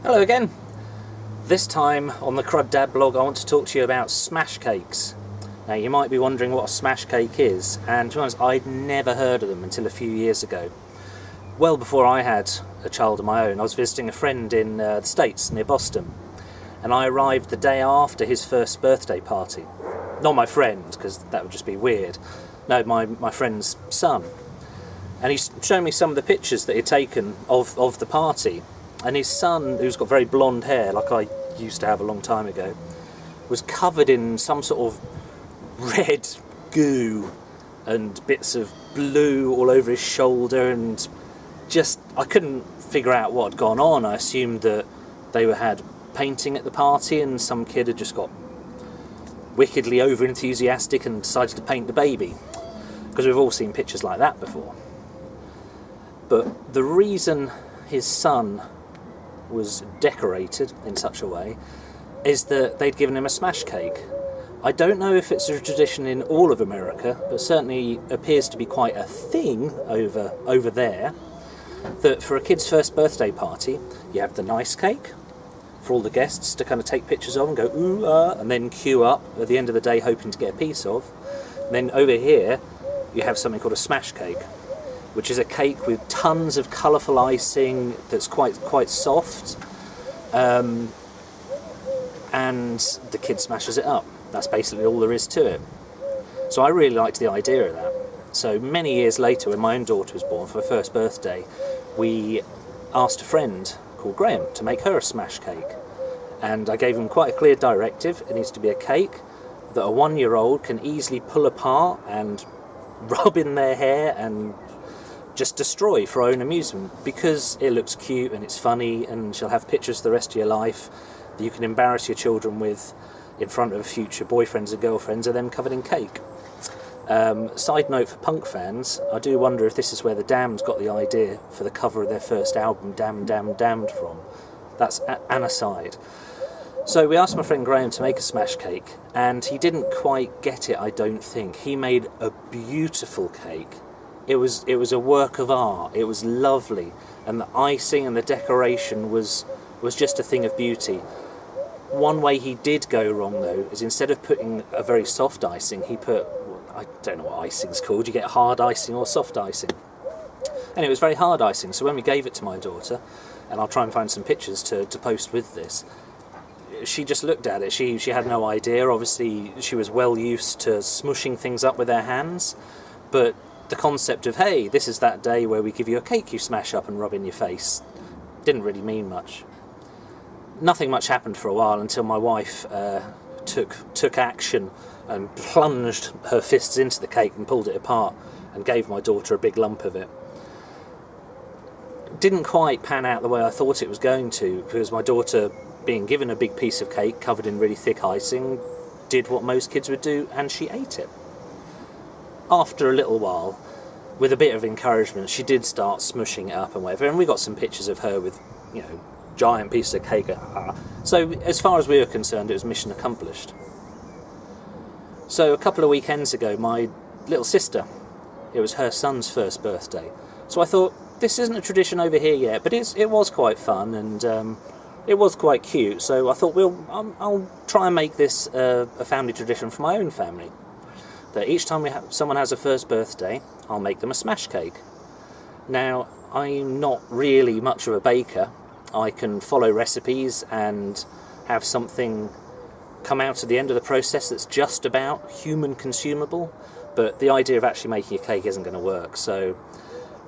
Hello again. This time on the Crud Dad blog I want to talk to you about smash cakes. Now you might be wondering what a smash cake is, and to be honest I'd never heard of them until a few years ago. Well before I had a child of my own, I was visiting a friend in the States near Boston, and I arrived the day after his first birthday party. Not my friend, because that would just be weird. No, my friend's son. And he's shown me some of the pictures that he'd taken of the party. And his son, who's got very blonde hair, like I used to have a long time ago, was covered in some sort of red goo and bits of blue all over his shoulder, and just, I couldn't figure out what had gone on. I assumed that they had painting at the party and some kid had just got wickedly over-enthusiastic and decided to paint the baby, because we've all seen pictures like that before. But the reason his son was decorated in such a way is that they'd given him a smash cake. I don't know if it's a tradition in all of America, but certainly appears to be quite a thing over there, that for a kid's first birthday party you have the nice cake for all the guests to kind of take pictures of and go ooh and then queue up at the end of the day hoping to get a piece of. And then over here you have something called a smash cake, which is a cake with tons of colourful icing that's quite soft, and the kid smashes it up. That's basically all there is to it. So I really liked the idea of that. So many years later, when my own daughter was born for her first birthday, we asked a friend called Graham to make her a smash cake. And I gave him quite a clear directive. It needs to be a cake that a 1-year-old can easily pull apart and rub in their hair and just destroy for her own amusement, because it looks cute and it's funny, and she'll have pictures the rest of your life that you can embarrass your children with in front of future boyfriends and girlfriends of them covered in cake. Side note for punk fans, I do wonder if this is where the Damned got the idea for the cover of their first album, Damned, Damned, Damned from. That's an aside. So we asked my friend Graham to make a smash cake, and he didn't quite get it, I don't think. He made a beautiful cake. It was a work of art. It was lovely, and the icing and the decoration was just a thing of beauty. One way he did go wrong though is instead of putting a very soft icing, he put, I don't know what icing's called, you get hard icing or soft icing. And it was very hard icing, so when we gave it to my daughter, and I'll try and find some pictures to post with this, she just looked at it. She had no idea. Obviously she was well used to smushing things up with her hands, but the concept of, hey, this is that day where we give you a cake you smash up and rub in your face, didn't really mean much. Nothing much happened for a while until my wife took action and plunged her fists into the cake and pulled it apart and gave my daughter a big lump of it. Didn't quite pan out the way I thought it was going to, because my daughter, being given a big piece of cake covered in really thick icing, did what most kids would do, and she ate it. After a little while, with a bit of encouragement, she did start smushing it up and whatever, and we got some pictures of her with, giant pieces of cake. So as far as we were concerned, it was mission accomplished. So a couple of weekends ago, my little sister, it was her son's first birthday. So I thought, this isn't a tradition over here yet, but it was quite fun, and it was quite cute. So I thought, I'll try and make this a family tradition for my own family. That each time someone has a first birthday, I'll make them a smash cake. Now, I'm not really much of a baker. I can follow recipes and have something come out at the end of the process that's just about human consumable, but the idea of actually making a cake isn't going to work. So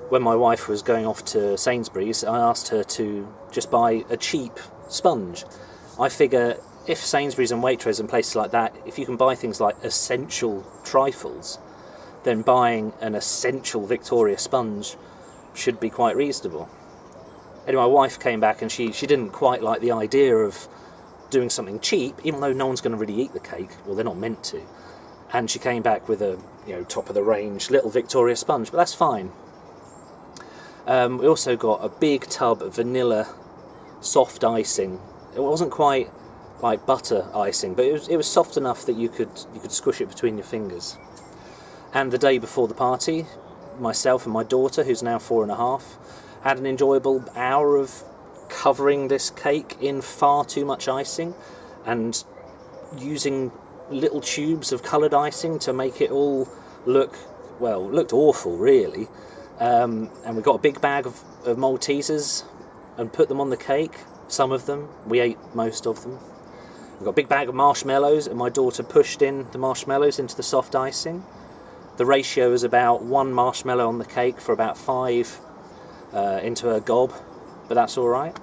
when my wife was going off to Sainsbury's, I asked her to just buy a cheap sponge. I figure if Sainsbury's and Waitrose and places like that, if you can buy things like essential trifles, then buying an essential Victoria sponge should be quite reasonable. Anyway, my wife came back and she didn't quite like the idea of doing something cheap, even though no one's going to really eat the cake. Well, they're not meant to. And she came back with a top of the range little Victoria sponge, but that's fine. We also got a big tub of vanilla soft icing. It wasn't quite like butter icing, but it was soft enough that you could squish it between your fingers. And the day before the party, myself and my daughter, who's now 4.5, had an enjoyable hour of covering this cake in far too much icing and using little tubes of coloured icing to make it all looked awful really. And we got a big bag of Maltesers and put them on the cake. Some of them, we ate most of them. We got a big bag of marshmallows and my daughter pushed in the marshmallows into the soft icing. The ratio is about 1 marshmallow on the cake for about 5 into a gob, but that's alright.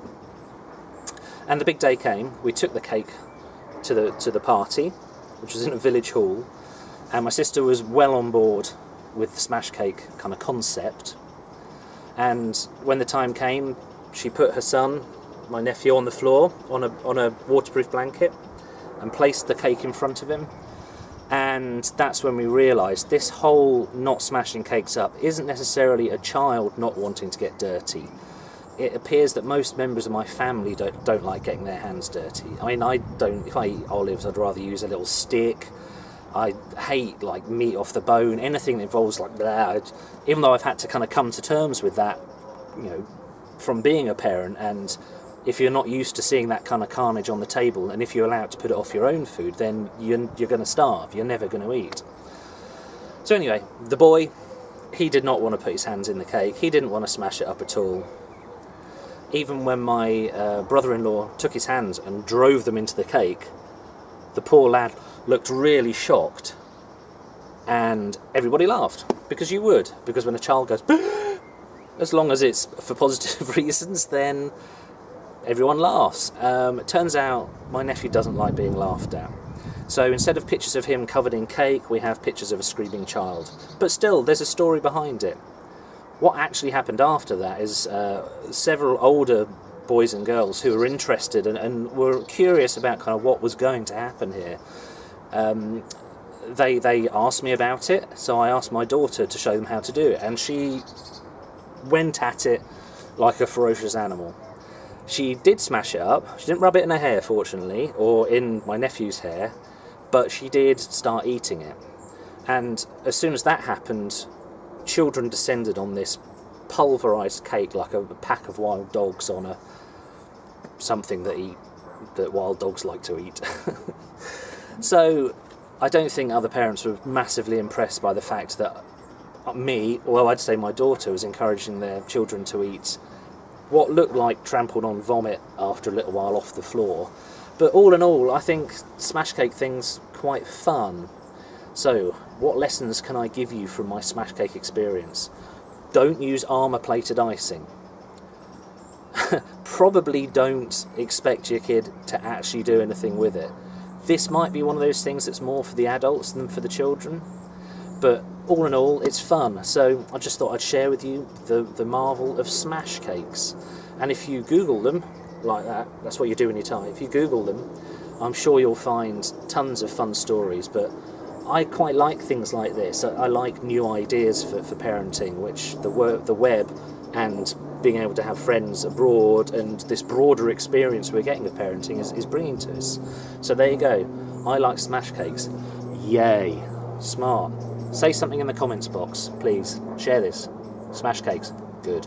And the big day came. We took the cake to the party, which was in a village hall, and my sister was well on board with the smash cake kind of concept. And when the time came, she put her son, my nephew, on the floor on a waterproof blanket and placed the cake in front of him. And that's when we realised this whole not smashing cakes up isn't necessarily a child not wanting to get dirty. It appears that most members of my family don't like getting their hands dirty. I mean, I don't. If I eat olives, I'd rather use a little stick. I hate like meat off the bone, anything that involves like that. Even though I've had to kind of come to terms with that, from being a parent, and if you're not used to seeing that kind of carnage on the table, and if you're allowed to put it off your own food, then you're going to starve. You're never going to eat. So anyway, the boy, he did not want to put his hands in the cake. He didn't want to smash it up at all. Even when my brother-in-law took his hands and drove them into the cake, the poor lad looked really shocked, and everybody laughed, because you would. Because when a child goes, as long as it's for positive reasons, then everyone laughs. It turns out my nephew doesn't like being laughed at. So instead of pictures of him covered in cake, we have pictures of a screaming child. But still, there's a story behind it. What actually happened after that is several older boys and girls who were interested and were curious about kind of what was going to happen here. They asked me about it, so I asked my daughter to show them how to do it, and she went at it like a ferocious animal. She did smash it up. She didn't rub it in her hair, fortunately, or in my nephew's hair, but she did start eating it. And as soon as that happened, children descended on this pulverised cake like a pack of wild dogs on something that wild dogs like to eat. So I don't think other parents were massively impressed by the fact that I'd say my daughter was encouraging their children to eat what looked like trampled on vomit after a little while off the floor. But all in all, I think smash cake thing's quite fun. So, what lessons can I give you from my smash cake experience? Don't use armour-plated icing. Probably don't expect your kid to actually do anything with it. This might be one of those things that's more for the adults than for the children. But all in all, it's fun. So I just thought I'd share with you the marvel of smash cakes. And if you Google them, like that's what you do in your time. If you Google them, I'm sure you'll find tons of fun stories. But I quite like things like this. I like new ideas for parenting, which the web and being able to have friends abroad and this broader experience we're getting of parenting is bringing to us. So there you go. I like smash cakes. Yay. Smart. Say something in the comments box, please. Share this. Smash cakes. Good.